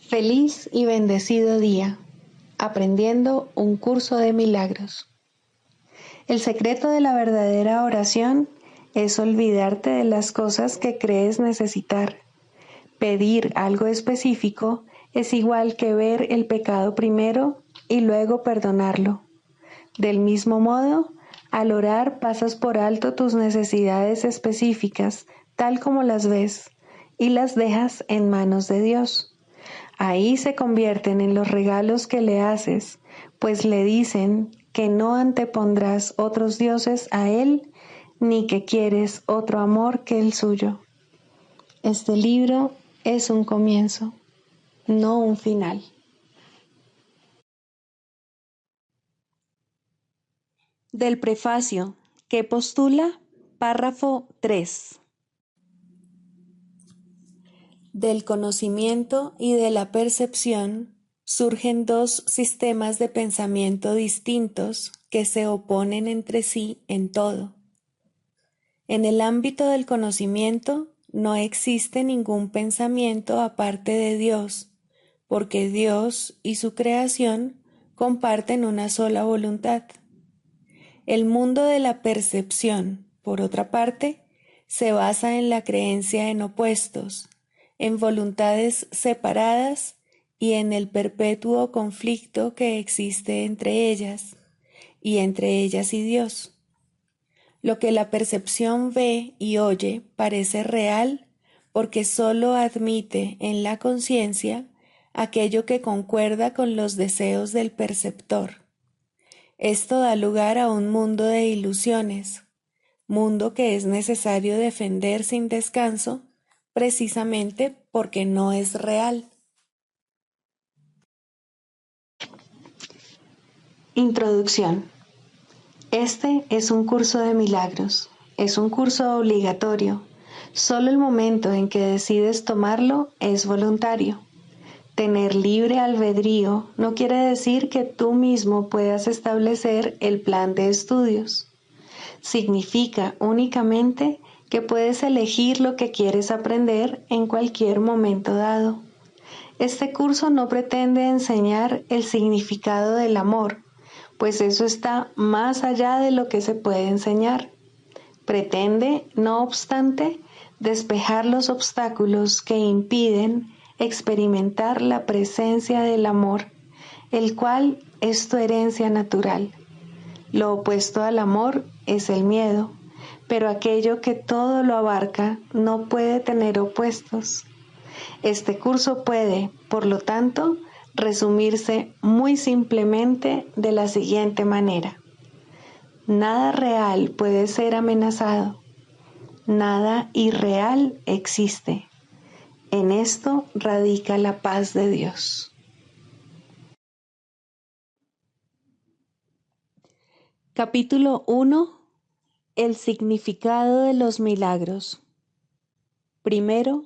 Feliz y bendecido día, aprendiendo un curso de milagros. El secreto de la verdadera oración es olvidarte de las cosas que crees necesitar. Pedir algo específico es igual que ver el pecado primero y luego perdonarlo. Del mismo modo, al orar pasas por alto tus necesidades específicas, tal como las ves, y las dejas en manos de Dios. Ahí se convierten en los regalos que le haces, pues le dicen que no antepondrás otros dioses a Él, ni que quieres otro amor que el suyo. Este libro es un comienzo, no un final. Del prefacio, que postula, párrafo 3. Del conocimiento y de la percepción surgen dos sistemas de pensamiento distintos que se oponen entre sí en todo. En el ámbito del conocimiento no existe ningún pensamiento aparte de Dios, porque Dios y su creación comparten una sola voluntad. El mundo de la percepción, por otra parte, se basa en la creencia en opuestos, en voluntades separadas y en el perpetuo conflicto que existe entre ellas y Dios. Lo que la percepción ve y oye parece real porque sólo admite en la conciencia aquello que concuerda con los deseos del perceptor. Esto da lugar a un mundo de ilusiones, mundo que es necesario defender sin descanso, precisamente porque no es real. Introducción. Este es un curso de milagros, es un curso obligatorio. Solo el momento en que decides tomarlo es voluntario. Tener libre albedrío no quiere decir que tú mismo puedas establecer el plan de estudios. Significa únicamente que puedes elegir lo que quieres aprender en cualquier momento dado. Este curso no pretende enseñar el significado del amor, pues eso está más allá de lo que se puede enseñar. Pretende, no obstante, despejar los obstáculos que impiden experimentar la presencia del amor, el cual es tu herencia natural. Lo opuesto al amor es el miedo, pero aquello que todo lo abarca no puede tener opuestos. Este curso puede, por lo tanto, resumirse muy simplemente de la siguiente manera. Nada real puede ser amenazado. Nada irreal existe. En esto radica la paz de Dios. Capítulo 1. El significado de los milagros. Primero,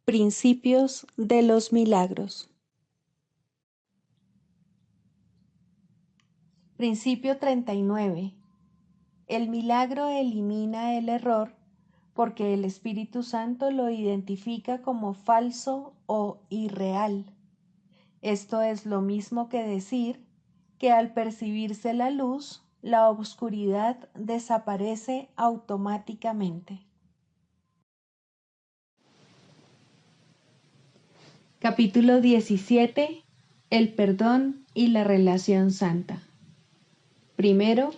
principios de los milagros. Principio 39. El milagro elimina el error porque el Espíritu Santo lo identifica como falso o irreal. Esto es lo mismo que decir que al percibirse la luz, la oscuridad desaparece automáticamente. Capítulo 17. El perdón y la relación santa. Primero,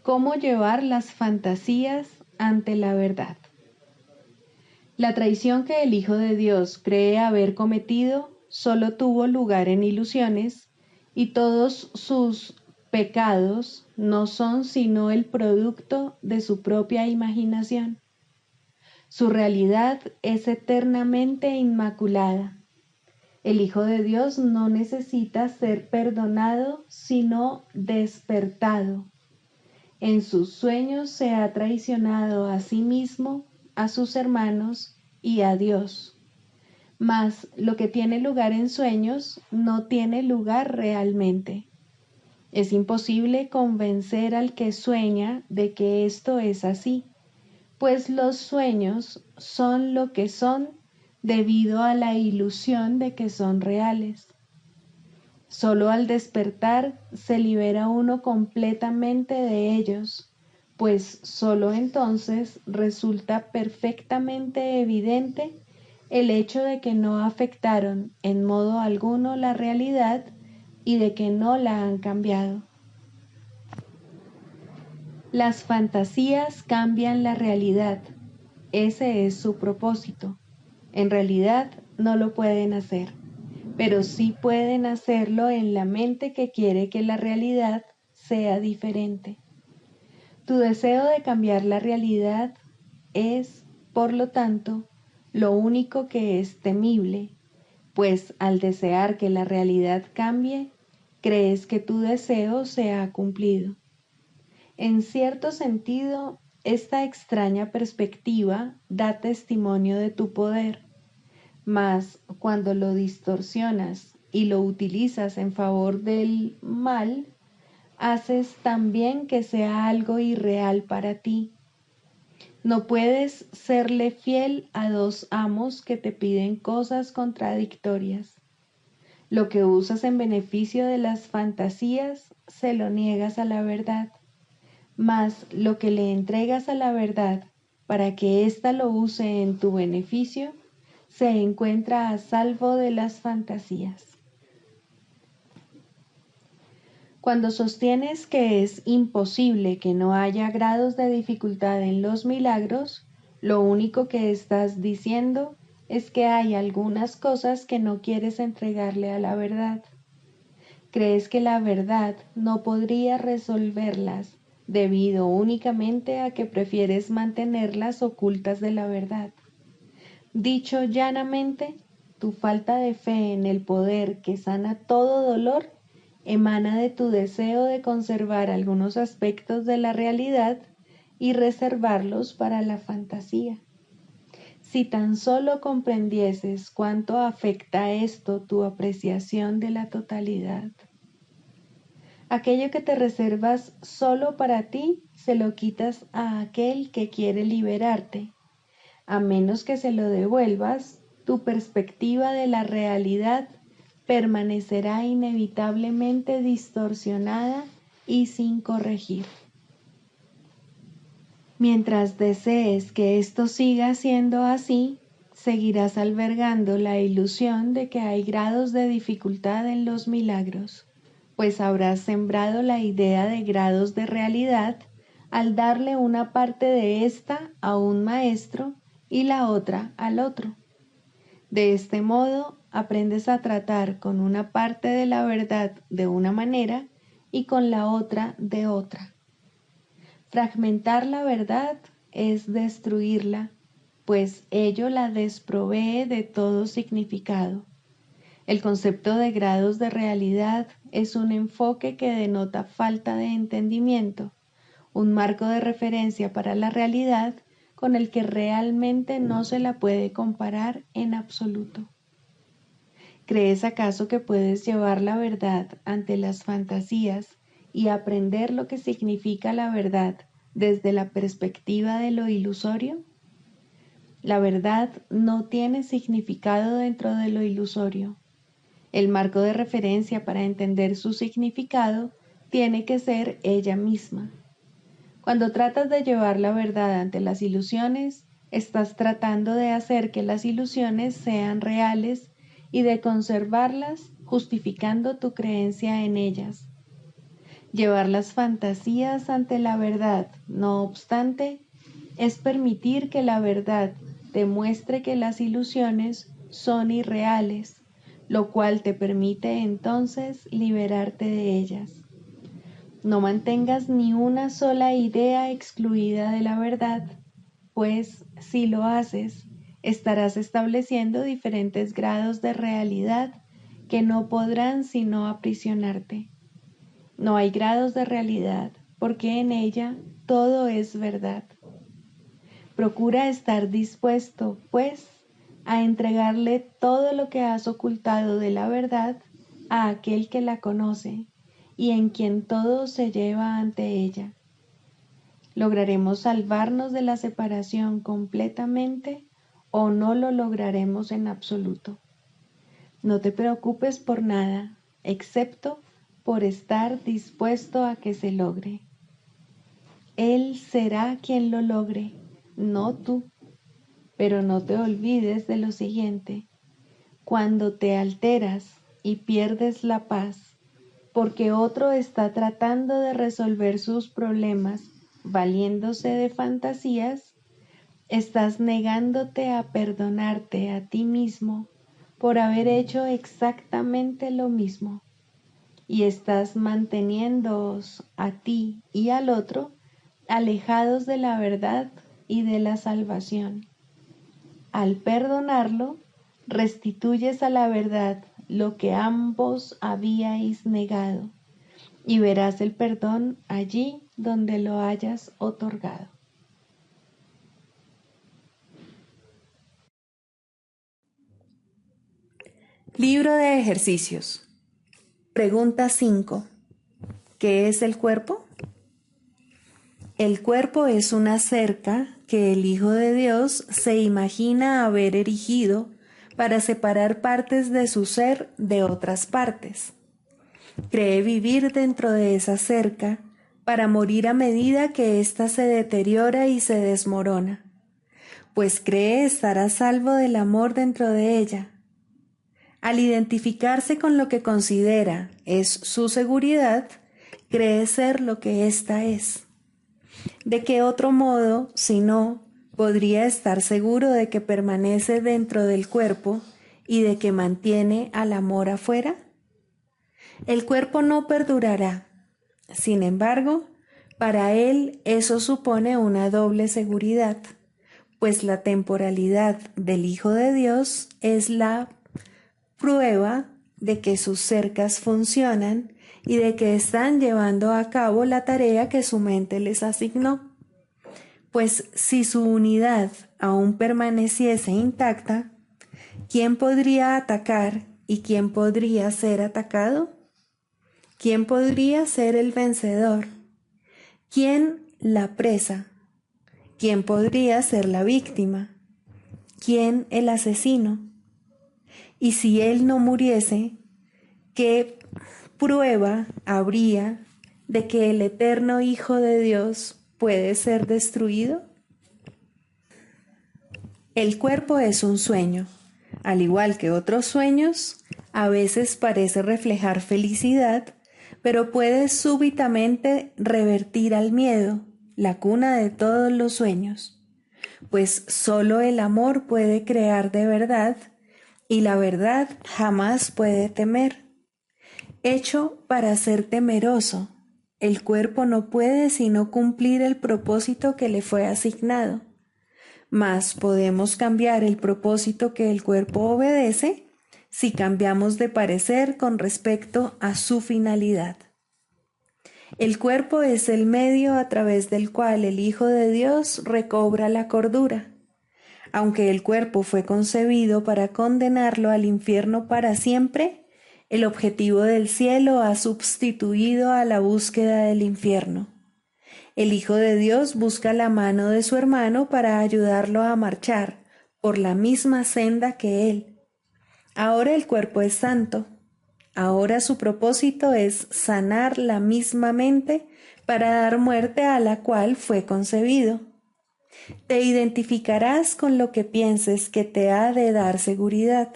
cómo llevar las fantasías ante la verdad. La traición que el Hijo de Dios cree haber cometido solo tuvo lugar en ilusiones, y todos sus pecados no son sino el producto de su propia imaginación. Su realidad es eternamente inmaculada. El Hijo de Dios no necesita ser perdonado, sino despertado. En sus sueños se ha traicionado a sí mismo, a sus hermanos y a Dios. Mas lo que tiene lugar en sueños no tiene lugar realmente. Es imposible convencer al que sueña de que esto es así, pues los sueños son lo que son debido a la ilusión de que son reales. Solo al despertar se libera uno completamente de ellos, pues solo entonces resulta perfectamente evidente el hecho de que no afectaron en modo alguno la realidad y de que no la han cambiado. Las fantasías cambian la realidad, ese es su propósito. En realidad no lo pueden hacer, pero sí pueden hacerlo en la mente que quiere que la realidad sea diferente. Tu deseo de cambiar la realidad es, por lo tanto, lo único que es temible, pues al desear que la realidad cambie, crees que tu deseo se ha cumplido. En cierto sentido, esta extraña perspectiva da testimonio de tu poder, mas cuando lo distorsionas y lo utilizas en favor del mal, haces también que sea algo irreal para ti. No puedes serle fiel a dos amos que te piden cosas contradictorias. Lo que usas en beneficio de las fantasías se lo niegas a la verdad, mas lo que le entregas a la verdad para que ésta lo use en tu beneficio, se encuentra a salvo de las fantasías. Cuando sostienes que es imposible que no haya grados de dificultad en los milagros, lo único que estás diciendo es que hay algunas cosas que no quieres entregarle a la verdad. Crees que la verdad no podría resolverlas debido únicamente a que prefieres mantenerlas ocultas de la verdad. Dicho llanamente, tu falta de fe en el poder que sana todo dolor emana de tu deseo de conservar algunos aspectos de la realidad y reservarlos para la fantasía. Si tan solo comprendieses cuánto afecta esto tu apreciación de la totalidad. Aquello que te reservas solo para ti, se lo quitas a aquel que quiere liberarte. A menos que se lo devuelvas, tu perspectiva de la realidad permanecerá inevitablemente distorsionada y sin corregir. Mientras desees que esto siga siendo así, seguirás albergando la ilusión de que hay grados de dificultad en los milagros, pues habrás sembrado la idea de grados de realidad al darle una parte de ésta a un maestro y la otra al otro. De este modo, aprendes a tratar con una parte de la verdad de una manera y con la otra de otra. Fragmentar la verdad es destruirla, pues ello la desprovee de todo significado. El concepto de grados de realidad es un enfoque que denota falta de entendimiento, un marco de referencia para la realidad con el que realmente no se la puede comparar en absoluto. ¿Crees acaso que puedes llevar la verdad ante las fantasías y aprender lo que significa la verdad desde la perspectiva de lo ilusorio? La verdad no tiene significado dentro de lo ilusorio. El marco de referencia para entender su significado tiene que ser ella misma. Cuando tratas de llevar la verdad ante las ilusiones, estás tratando de hacer que las ilusiones sean reales y de conservarlas justificando tu creencia en ellas. Llevar las fantasías ante la verdad, no obstante, es permitir que la verdad demuestre que las ilusiones son irreales, lo cual te permite entonces liberarte de ellas. No mantengas ni una sola idea excluida de la verdad, pues si lo haces, estarás estableciendo diferentes grados de realidad que no podrán sino aprisionarte. No hay grados de realidad, porque en ella todo es verdad. Procura estar dispuesto, pues, a entregarle todo lo que has ocultado de la verdad a aquel que la conoce y en quien todo se lleva ante ella. Lograremos salvarnos de la separación completamente o no lo lograremos en absoluto. No te preocupes por nada, excepto por estar dispuesto a que se logre. Él será quien lo logre, no tú. Pero no te olvides de lo siguiente: cuando te alteras y pierdes la paz, porque otro está tratando de resolver sus problemas valiéndose de fantasías, estás negándote a perdonarte a ti mismo por haber hecho exactamente lo mismo, y estás manteniéndoos a ti y al otro alejados de la verdad y de la salvación. Al perdonarlo, restituyes a la verdad lo que ambos habíais negado, y verás el perdón allí donde lo hayas otorgado. Libro de ejercicios. Pregunta 5. ¿Qué es el cuerpo? El cuerpo es una cerca que el Hijo de Dios se imagina haber erigido para separar partes de su ser de otras partes. Cree vivir dentro de esa cerca para morir a medida que ésta se deteriora y se desmorona, pues cree estar a salvo del amor dentro de ella. Al identificarse con lo que considera es su seguridad, cree ser lo que ésta es. ¿De qué otro modo, si no, podría estar seguro de que permanece dentro del cuerpo y de que mantiene al amor afuera? El cuerpo no perdurará. Sin embargo, para él eso supone una doble seguridad, pues la temporalidad del Hijo de Dios es la prueba de que sus cercas funcionan y de que están llevando a cabo la tarea que su mente les asignó. Pues si su unidad aún permaneciese intacta, ¿quién podría atacar y quién podría ser atacado? ¿Quién podría ser el vencedor? ¿Quién la presa? ¿Quién podría ser la víctima? ¿Quién el asesino? Y si él no muriese, ¿qué prueba habría de que el eterno Hijo de Dios puede ser destruido? El cuerpo es un sueño. Al igual que otros sueños, a veces parece reflejar felicidad, pero puede súbitamente revertir al miedo, la cuna de todos los sueños, pues solo el amor puede crear de verdad, y la verdad jamás puede temer. Hecho para ser temeroso, el cuerpo no puede sino cumplir el propósito que le fue asignado. Mas podemos cambiar el propósito que el cuerpo obedece si cambiamos de parecer con respecto a su finalidad. El cuerpo es el medio a través del cual el Hijo de Dios recobra la cordura. Aunque el cuerpo fue concebido para condenarlo al infierno para siempre, el objetivo del cielo ha sustituido a la búsqueda del infierno. El Hijo de Dios busca la mano de su hermano para ayudarlo a marchar por la misma senda que él. Ahora el cuerpo es santo. Ahora su propósito es sanar la misma mente para dar muerte a la cual fue concebido. Te identificarás con lo que pienses que te ha de dar seguridad.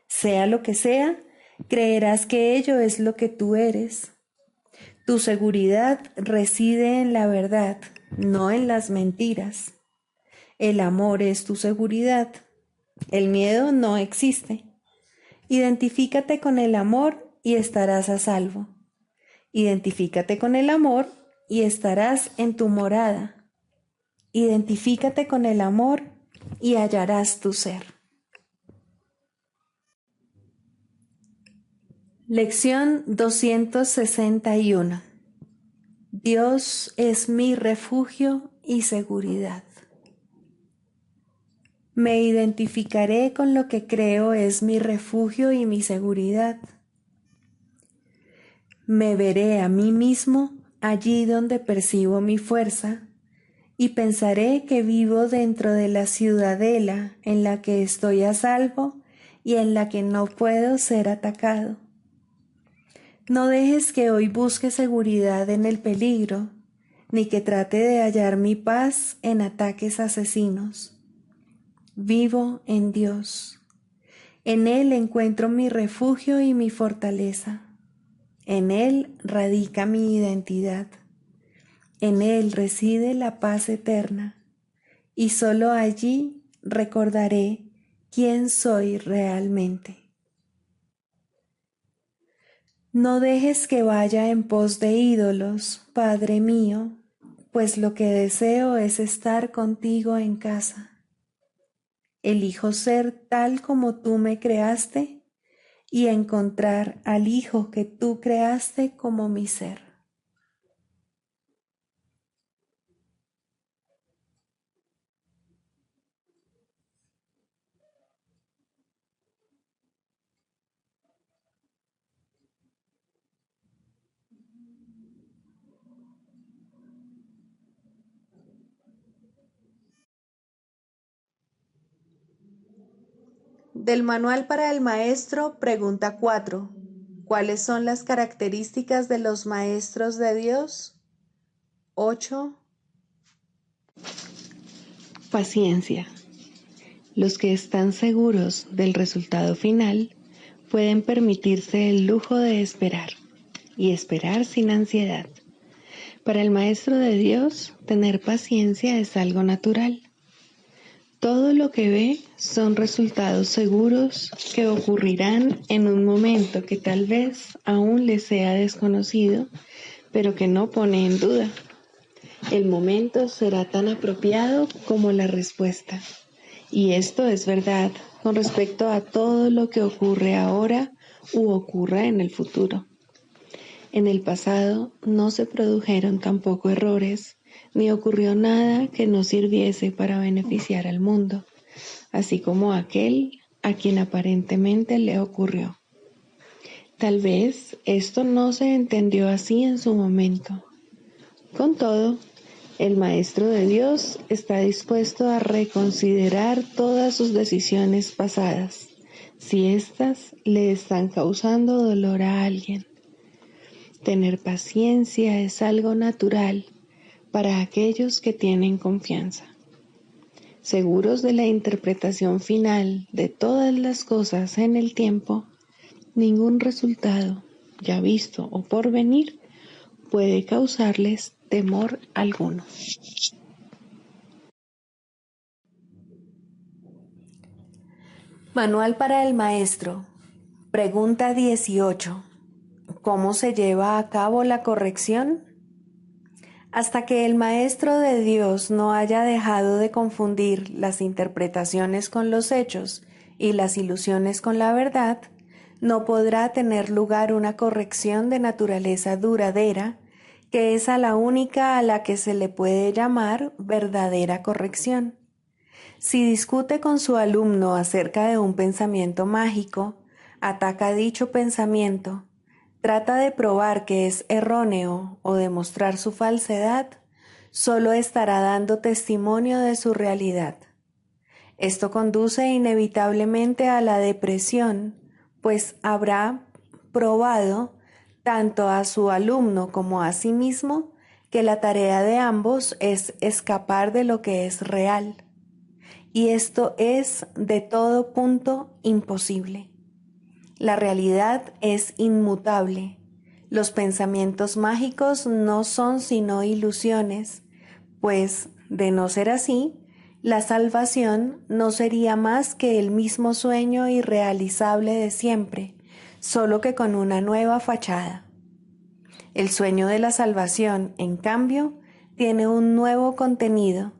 Sea lo que sea, creerás que ello es lo que tú eres. Tu seguridad reside en la verdad, no en las mentiras. El amor es tu seguridad. El miedo no existe. Identifícate con el amor y estarás a salvo. Identifícate con el amor y estarás en tu morada. Identifícate con el amor y hallarás tu ser. Lección 261. Dios es mi refugio y seguridad. Me identificaré con lo que creo es mi refugio y mi seguridad. Me veré a mí mismo allí donde percibo mi fuerza y pensaré que vivo dentro de la ciudadela en la que estoy a salvo y en la que no puedo ser atacado. No dejes que hoy busque seguridad en el peligro, ni que trate de hallar mi paz en ataques asesinos. Vivo en Dios. En Él encuentro mi refugio y mi fortaleza. En Él radica mi identidad. En Él reside la paz eterna, y solo allí recordaré quién soy realmente. No dejes que vaya en pos de ídolos, Padre mío, pues lo que deseo es estar contigo en casa. Elijo ser tal como tú me creaste y encontrar al Hijo que tú creaste como mi ser. Del Manual para el Maestro, pregunta 4. ¿Cuáles son las características de los maestros de Dios? 8. Paciencia. Los que están seguros del resultado final pueden permitirse el lujo de esperar, y esperar sin ansiedad. Para el Maestro de Dios, tener paciencia es algo natural. Todo lo que ve son resultados seguros que ocurrirán en un momento que tal vez aún le sea desconocido, pero que no pone en duda. El momento será tan apropiado como la respuesta. Y esto es verdad con respecto a todo lo que ocurre ahora u ocurra en el futuro. En el pasado no se produjeron tampoco errores, ni ocurrió nada que no sirviese para beneficiar al mundo, así como aquel a quien aparentemente le ocurrió. Tal vez esto no se entendió así en su momento. Con todo, el Maestro de Dios está dispuesto a reconsiderar todas sus decisiones pasadas, si éstas le están causando dolor a alguien. Tener paciencia es algo natural para aquellos que tienen confianza. Seguros de la interpretación final de todas las cosas en el tiempo, ningún resultado, ya visto o por venir, puede causarles temor alguno. Manual para el Maestro. Pregunta 18. ¿Cómo se lleva a cabo la corrección? Hasta que el Maestro de Dios no haya dejado de confundir las interpretaciones con los hechos y las ilusiones con la verdad, no podrá tener lugar una corrección de naturaleza duradera, que es a la única a la que se le puede llamar verdadera corrección. Si discute con su alumno acerca de un pensamiento mágico, ataca dicho pensamiento, trata de probar que es erróneo o demostrar su falsedad, solo estará dando testimonio de su realidad. Esto conduce inevitablemente a la depresión, pues habrá probado tanto a su alumno como a sí mismo que la tarea de ambos es escapar de lo que es real. Y esto es de todo punto imposible. La realidad es inmutable. Los pensamientos mágicos no son sino ilusiones, pues, de no ser así, la salvación no sería más que el mismo sueño irrealizable de siempre, solo que con una nueva fachada. El sueño de la salvación, en cambio, tiene un nuevo contenido,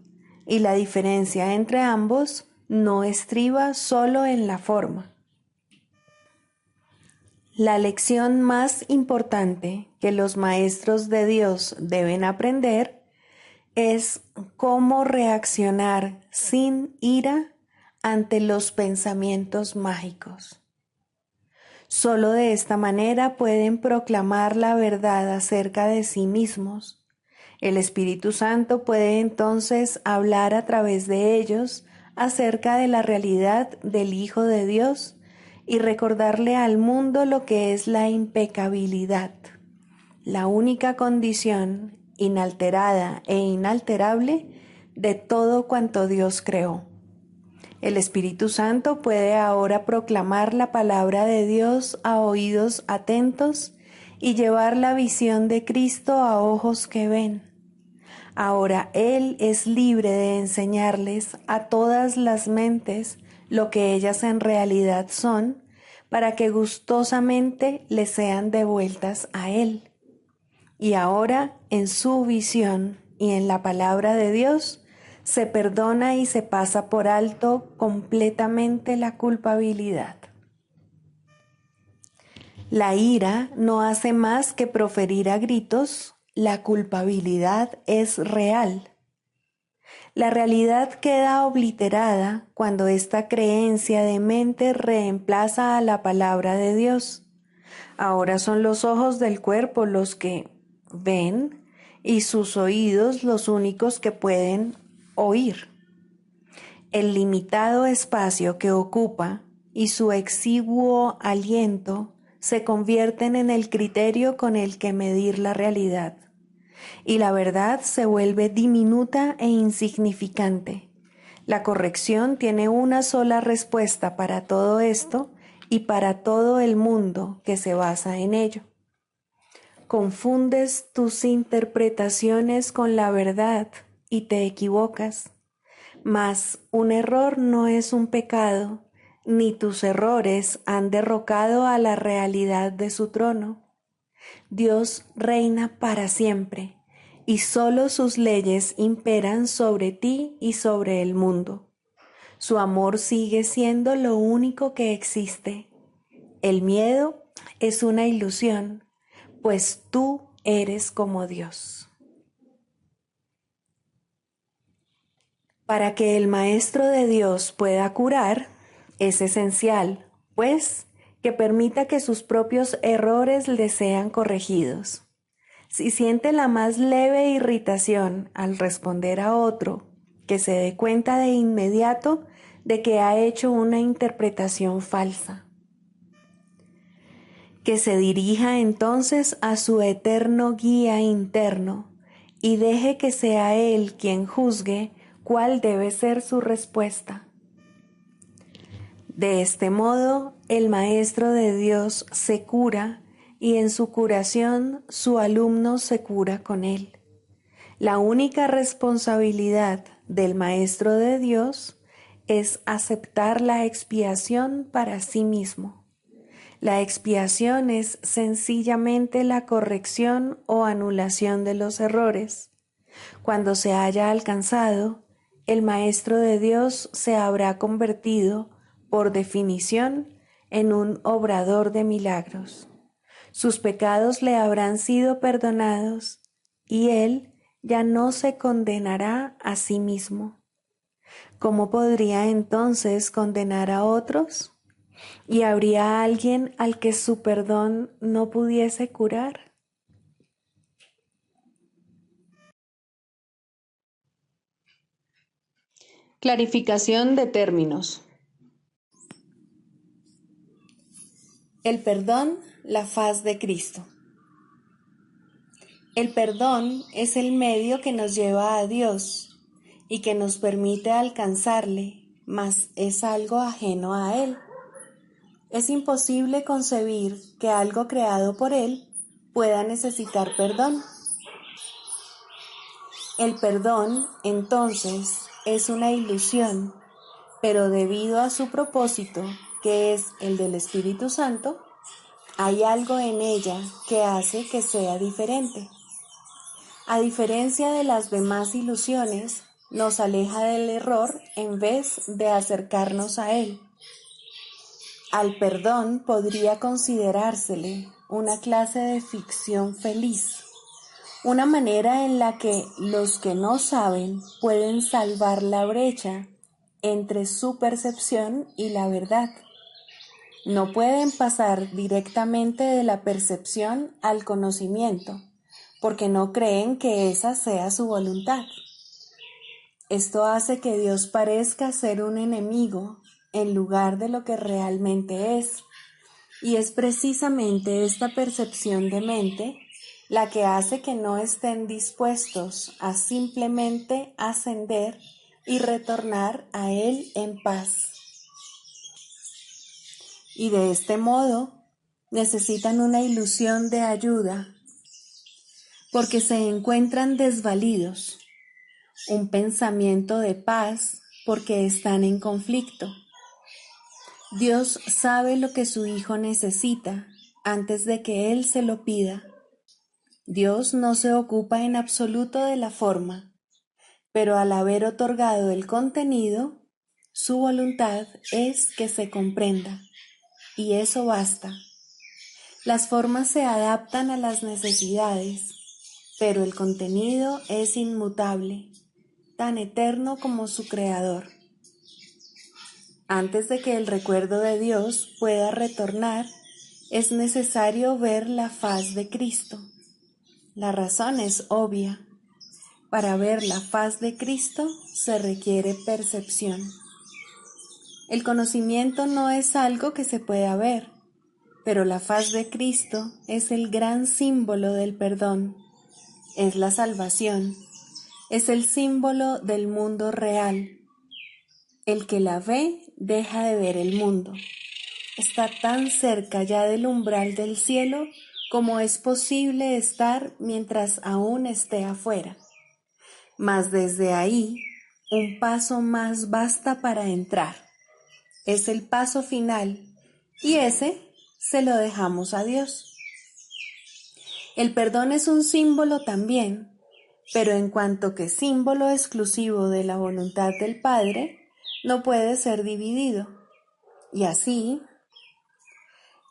y la diferencia entre ambos no estriba solo en la forma. La lección más importante que los maestros de Dios deben aprender es cómo reaccionar sin ira ante los pensamientos mágicos. Solo de esta manera pueden proclamar la verdad acerca de sí mismos, El Espíritu Santo puede entonces hablar a través de ellos acerca de la realidad del Hijo de Dios y recordarle al mundo lo que es la impecabilidad, la única condición inalterada e inalterable de todo cuanto Dios creó. El Espíritu Santo puede ahora proclamar la palabra de Dios a oídos atentos y llevar la visión de Cristo a ojos que ven. Ahora Él es libre de enseñarles a todas las mentes lo que ellas en realidad son, para que gustosamente les sean devueltas a Él. Y ahora, en su visión y en la palabra de Dios, se perdona y se pasa por alto completamente la culpabilidad. La ira no hace más que proferir a gritos, la culpabilidad es real. La realidad queda obliterada cuando esta creencia de mente reemplaza a la palabra de Dios. Ahora son los ojos del cuerpo los que ven y sus oídos los únicos que pueden oír. El limitado espacio que ocupa y su exiguo aliento se convierten en el criterio con el que medir la realidad, y la verdad se vuelve diminuta e insignificante. La corrección tiene una sola respuesta para todo esto y para todo el mundo que se basa en ello. Confundes tus interpretaciones con la verdad y te equivocas. Mas un error no es un pecado, ni tus errores han derrocado a la realidad de su trono. Dios reina para siempre, y solo sus leyes imperan sobre ti y sobre el mundo. Su amor sigue siendo lo único que existe. El miedo es una ilusión, pues tú eres como Dios. Para que el Maestro de Dios pueda curar, es esencial, pues, que permita que sus propios errores le sean corregidos. Si siente la más leve irritación al responder a otro, que se dé cuenta de inmediato de que ha hecho una interpretación falsa. Que se dirija entonces a su eterno guía interno y deje que sea él quien juzgue cuál debe ser su respuesta. De este modo, el Maestro de Dios se cura y en su curación su alumno se cura con él. La única responsabilidad del Maestro de Dios es aceptar la expiación para sí mismo. La expiación es sencillamente la corrección o anulación de los errores. Cuando se haya alcanzado, el Maestro de Dios se habrá convertido, por definición, en un obrador de milagros. Sus pecados le habrán sido perdonados y él ya no se condenará a sí mismo. ¿Cómo podría entonces condenar a otros? ¿Y habría alguien al que su perdón no pudiese curar? Clarificación de términos. El perdón, la faz de Cristo. El perdón es el medio que nos lleva a Dios y que nos permite alcanzarle, mas es algo ajeno a Él. Es imposible concebir que algo creado por Él pueda necesitar perdón. El perdón, entonces, es una ilusión, pero debido a su propósito, que es el del Espíritu Santo, hay algo en ella que hace que sea diferente. A diferencia de las demás ilusiones, nos aleja del error en vez de acercarnos a él. Al perdón podría considerársele una clase de ficción feliz, una manera en la que los que no saben pueden salvar la brecha entre su percepción y la verdad. No pueden pasar directamente de la percepción al conocimiento, porque no creen que esa sea su voluntad. Esto hace que Dios parezca ser un enemigo en lugar de lo que realmente es. Y es precisamente esta percepción de mente la que hace que no estén dispuestos a simplemente ascender y retornar a Él en paz. Y de este modo necesitan una ilusión de ayuda porque se encuentran desvalidos, un pensamiento de paz porque están en conflicto. Dios sabe lo que su Hijo necesita antes de que Él se lo pida. Dios no se ocupa en absoluto de la forma, pero al haber otorgado el contenido, su voluntad es que se comprenda, y eso basta. Las formas se adaptan a las necesidades, pero el contenido es inmutable, tan eterno como su Creador. Antes de que el recuerdo de Dios pueda retornar, es necesario ver la faz de Cristo. La razón es obvia. Para ver la faz de Cristo se requiere percepción. El conocimiento no es algo que se pueda ver, pero la faz de Cristo es el gran símbolo del perdón, es la salvación, es el símbolo del mundo real. El que la ve deja de ver el mundo. Está tan cerca ya del umbral del cielo como es posible estar mientras aún esté afuera. Mas desde ahí, un paso más basta para entrar. Es el paso final y ese se lo dejamos a Dios. El perdón es un símbolo también, pero en cuanto que símbolo exclusivo de la voluntad del Padre, no puede ser dividido. Y así,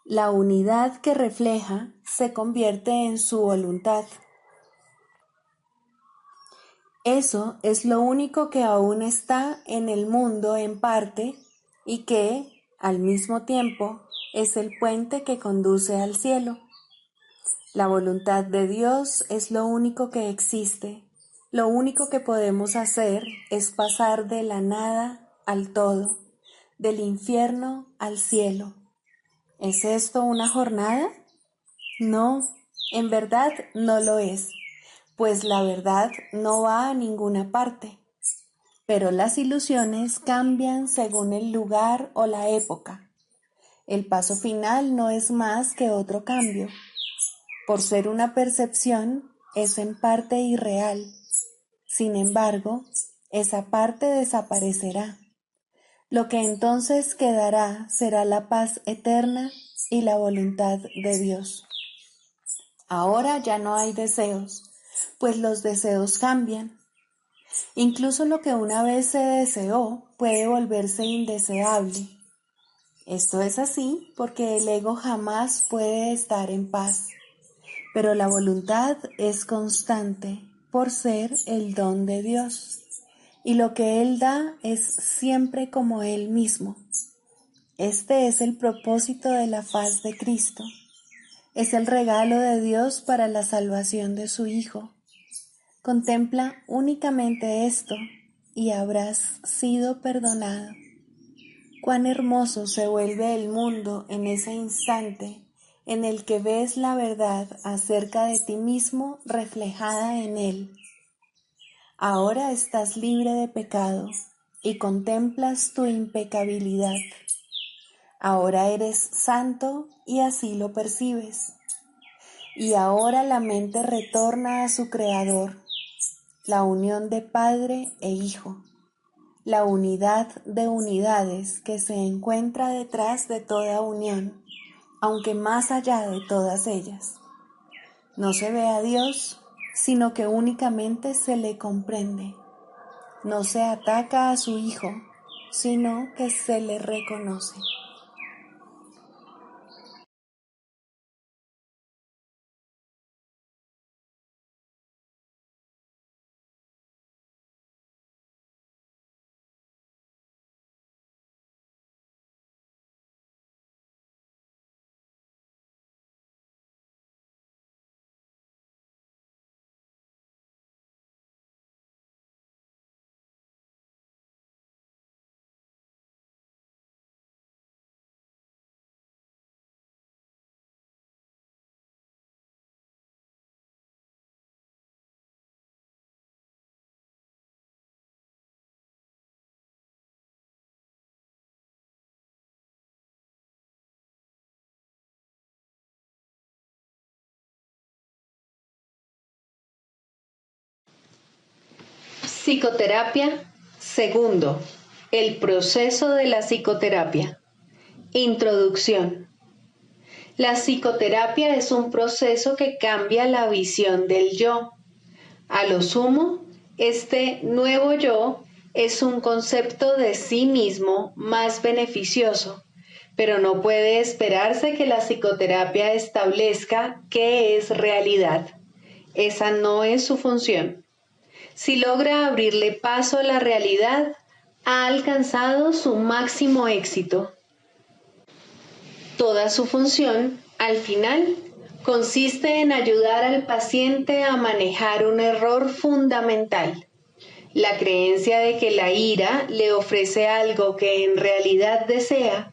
la unidad que refleja se convierte en su voluntad. Eso es lo único que aún está en el mundo en parte y que, al mismo tiempo, es el puente que conduce al cielo. La voluntad de Dios es lo único que existe. Lo único que podemos hacer es pasar de la nada al todo, del infierno al cielo. ¿Es esto una jornada? No, en verdad no lo es, pues la verdad no va a ninguna parte. Pero las ilusiones cambian según el lugar o la época. El paso final no es más que otro cambio. Por ser una percepción, es en parte irreal. Sin embargo, esa parte desaparecerá. Lo que entonces quedará será la paz eterna y la voluntad de Dios. Ahora ya no hay deseos, pues los deseos cambian. Incluso lo que una vez se deseó puede volverse indeseable. Esto es así porque el ego jamás puede estar en paz. Pero la voluntad es constante por ser el don de Dios, y lo que Él da es siempre como Él mismo. Este es el propósito de la faz de Cristo. Es el regalo de Dios para la salvación de su Hijo. Contempla únicamente esto y habrás sido perdonado. Cuán hermoso se vuelve el mundo en ese instante en el que ves la verdad acerca de ti mismo reflejada en Él. Ahora estás libre de pecado y contemplas tu impecabilidad. Ahora eres santo y así lo percibes. Y ahora la mente retorna a su Creador, la unión de Padre e Hijo, la unidad de unidades que se encuentra detrás de toda unión, aunque más allá de todas ellas. No se ve a Dios, sino que únicamente se le comprende. No se ataca a su Hijo, sino que se le reconoce. Psicoterapia, segundo, el proceso de la psicoterapia. Introducción. La psicoterapia es un proceso que cambia la visión del yo. A lo sumo, este nuevo yo es un concepto de sí mismo más beneficioso, pero no puede esperarse que la psicoterapia establezca qué es realidad. Esa no es su función. Si logra abrirle paso a la realidad, ha alcanzado su máximo éxito. Toda su función, al final, consiste en ayudar al paciente a manejar un error fundamental: la creencia de que la ira le ofrece algo que en realidad desea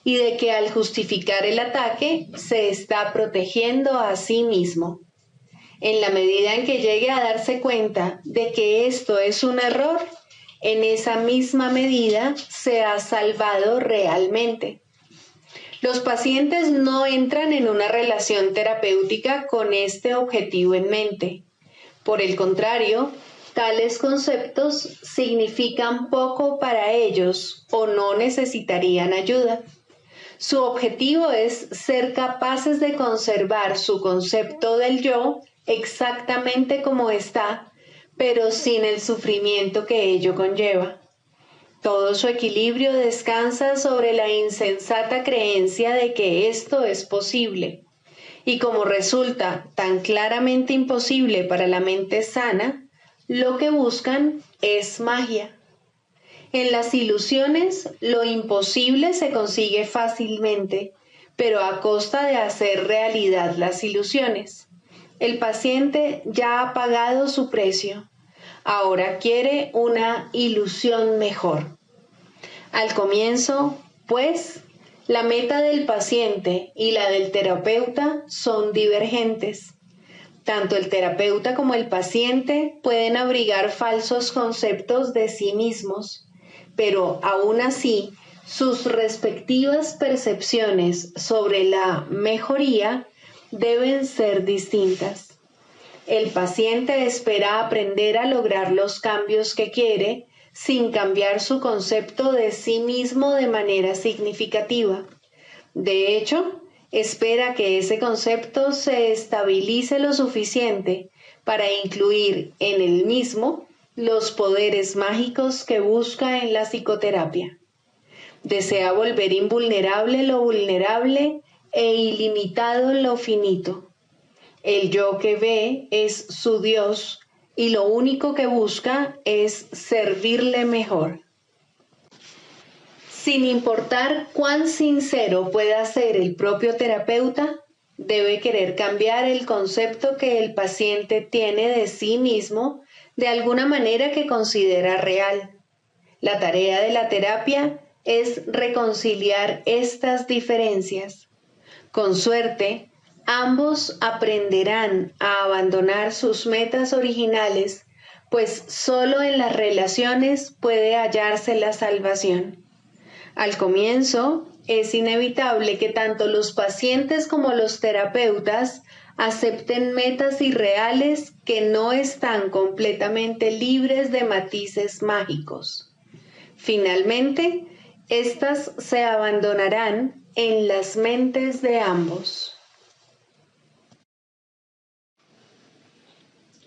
y de que al justificar el ataque se está protegiendo a sí mismo. En la medida en que llegue a darse cuenta de que esto es un error, en esa misma medida se ha salvado realmente. Los pacientes no entran en una relación terapéutica con este objetivo en mente. Por el contrario, tales conceptos significan poco para ellos o no necesitarían ayuda. Su objetivo es ser capaces de conservar su concepto del yo exactamente como está, pero sin el sufrimiento que ello conlleva. Todo su equilibrio descansa sobre la insensata creencia de que esto es posible. Y como resulta tan claramente imposible para la mente sana, lo que buscan es magia. En las ilusiones, lo imposible se consigue fácilmente, pero a costa de hacer realidad las ilusiones. El paciente ya ha pagado su precio. Ahora quiere una ilusión mejor. Al comienzo, pues, la meta del paciente y la del terapeuta son divergentes. Tanto el terapeuta como el paciente pueden abrigar falsos conceptos de sí mismos, pero aún así, sus respectivas percepciones sobre la mejoría deben ser distintas. El paciente espera aprender a lograr los cambios que quiere sin cambiar su concepto de sí mismo de manera significativa. De hecho, espera que ese concepto se estabilice lo suficiente para incluir en él mismo los poderes mágicos que busca en la psicoterapia. Desea volver invulnerable lo vulnerable e ilimitado lo finito. El yo que ve es su Dios y lo único que busca es servirle mejor. Sin importar cuán sincero pueda ser el propio terapeuta, debe querer cambiar el concepto que el paciente tiene de sí mismo de alguna manera que considera real. La tarea de la terapia es reconciliar estas diferencias. Con suerte, ambos aprenderán a abandonar sus metas originales, pues solo en las relaciones puede hallarse la salvación. Al comienzo, es inevitable que tanto los pacientes como los terapeutas acepten metas irreales que no están completamente libres de matices mágicos. Finalmente, estas se abandonarán en las mentes de ambos.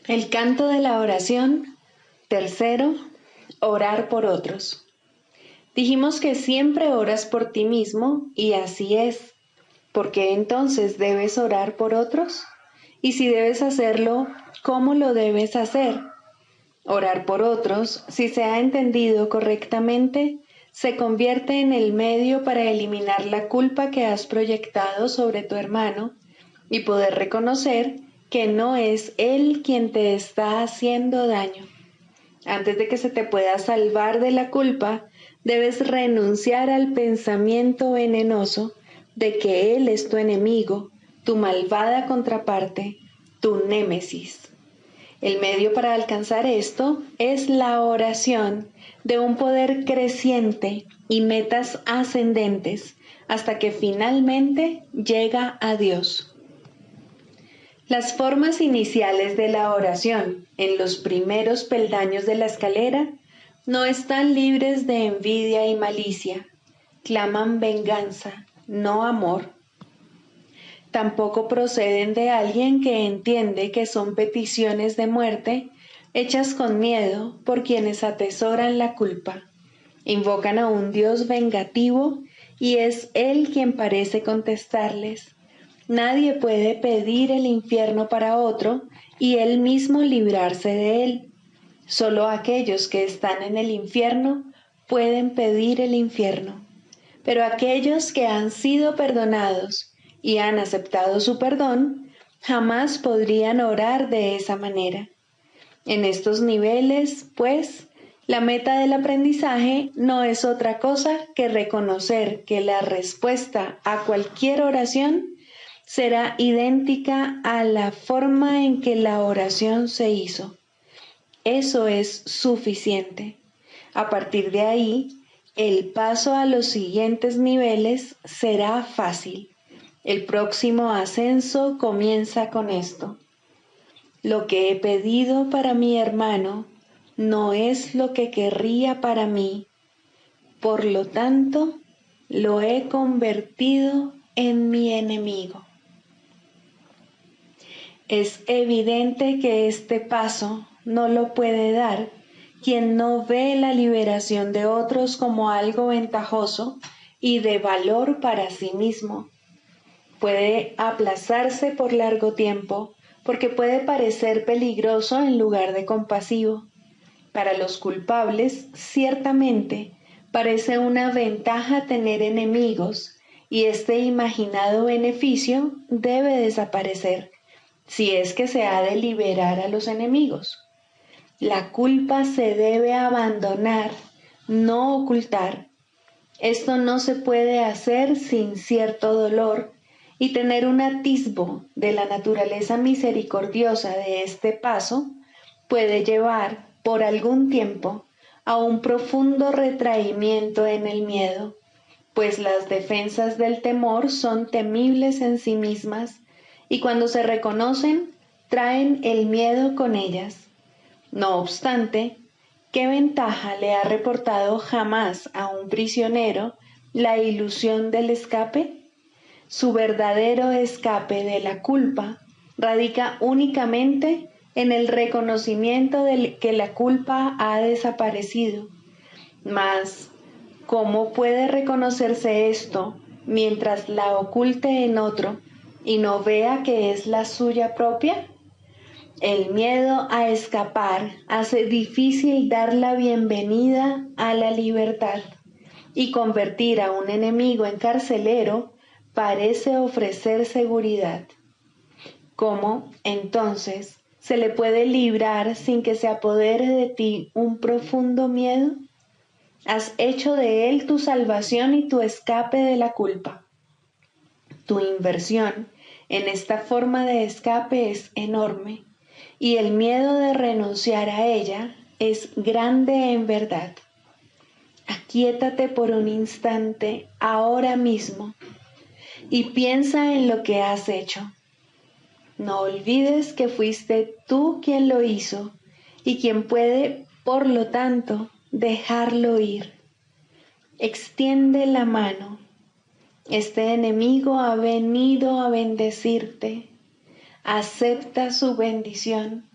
El canto de la oración. Tercero, orar por otros. Dijimos que siempre oras por ti mismo y así es. ¿Por qué entonces debes orar por otros? Y si debes hacerlo, ¿cómo lo debes hacer? Orar por otros, si se ha entendido correctamente, se convierte en el medio para eliminar la culpa que has proyectado sobre tu hermano y poder reconocer que no es él quien te está haciendo daño. Antes de que se te pueda salvar de la culpa, debes renunciar al pensamiento venenoso de que él es tu enemigo, tu malvada contraparte, tu némesis. El medio para alcanzar esto es la oración de un poder creciente y metas ascendentes hasta que finalmente llega a Dios. Las formas iniciales de la oración en los primeros peldaños de la escalera no están libres de envidia y malicia, claman venganza, no amor. Tampoco proceden de alguien que entiende que son peticiones de muerte hechas con miedo por quienes atesoran la culpa. Invocan a un Dios vengativo y es Él quien parece contestarles. Nadie puede pedir el infierno para otro y él mismo librarse de él. Solo aquellos que están en el infierno pueden pedir el infierno. Pero aquellos que han sido perdonados y han aceptado su perdón, jamás podrían orar de esa manera. En estos niveles, pues, la meta del aprendizaje no es otra cosa que reconocer que la respuesta a cualquier oración será idéntica a la forma en que la oración se hizo. Eso es suficiente. A partir de ahí, el paso a los siguientes niveles será fácil. El próximo ascenso comienza con esto. Lo que he pedido para mi hermano no es lo que querría para mí. Por lo tanto, lo he convertido en mi enemigo. Es evidente que este paso no lo puede dar quien no ve la liberación de otros como algo ventajoso y de valor para sí mismo. Puede aplazarse por largo tiempo porque puede parecer peligroso en lugar de compasivo. Para los culpables, ciertamente, parece una ventaja tener enemigos y este imaginado beneficio debe desaparecer si es que se ha de liberar a los enemigos. La culpa se debe abandonar, no ocultar. Esto no se puede hacer sin cierto dolor y tener un atisbo de la naturaleza misericordiosa de este paso puede llevar por algún tiempo a un profundo retraimiento en el miedo, pues las defensas del temor son temibles en sí mismas y cuando se reconocen, traen el miedo con ellas. No obstante, ¿qué ventaja le ha reportado jamás a un prisionero la ilusión del escape? Su verdadero escape de la culpa radica únicamente en el reconocimiento de que la culpa ha desaparecido. Mas, ¿cómo puede reconocerse esto mientras la oculte en otro y no vea que es la suya propia? El miedo a escapar hace difícil dar la bienvenida a la libertad y convertir a un enemigo en carcelero parece ofrecer seguridad. ¿Cómo, entonces, se le puede librar sin que se apodere de ti un profundo miedo? Has hecho de él tu salvación y tu escape de la culpa. Tu inversión en esta forma de escape es enorme y el miedo de renunciar a ella es grande en verdad. Aquíétate por un instante ahora mismo y piensa en lo que has hecho. No olvides que fuiste tú quien lo hizo y quien puede, por lo tanto, dejarlo ir. Extiende la mano. Este enemigo ha venido a bendecirte. Acepta su bendición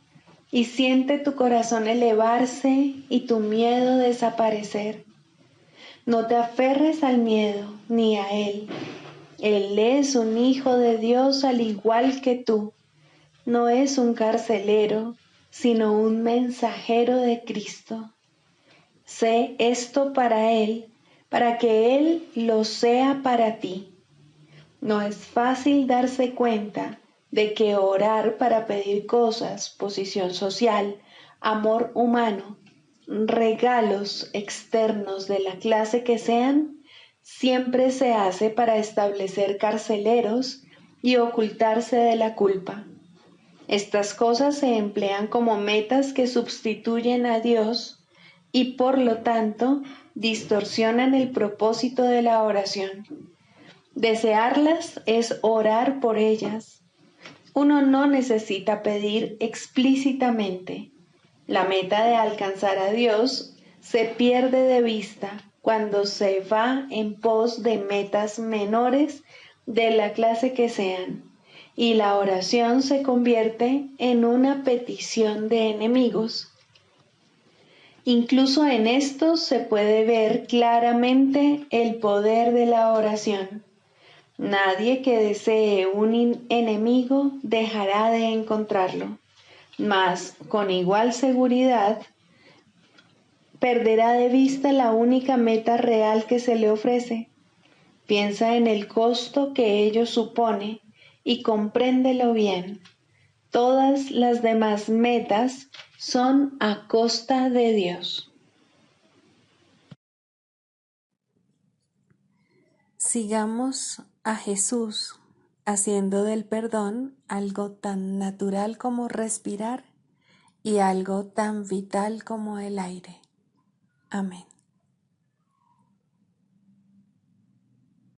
y siente tu corazón elevarse y tu miedo desaparecer. No te aferres al miedo ni a él. Él es un hijo de Dios al igual que tú. No es un carcelero, sino un mensajero de Cristo. Sé esto para él, para que él lo sea para ti. No es fácil darse cuenta de que orar para pedir cosas, posición social, amor humano, regalos externos de la clase que sean, siempre se hace para establecer carceleros y ocultarse de la culpa. Estas cosas se emplean como metas que sustituyen a Dios y por lo tanto distorsionan el propósito de la oración. Desearlas es orar por ellas. Uno no necesita pedir explícitamente. La meta de alcanzar a Dios se pierde de vista cuando se va en pos de metas menores de la clase que sean, y la oración se convierte en una petición de enemigos. Incluso en esto se puede ver claramente el poder de la oración. Nadie que desee un enemigo dejará de encontrarlo, mas con igual seguridad perderá de vista la única meta real que se le ofrece. Piensa en el costo que ello supone y compréndelo bien. Todas las demás metas son a costa de Dios. Sigamos a Jesús haciendo del perdón algo tan natural como respirar y algo tan vital como el aire. Amén.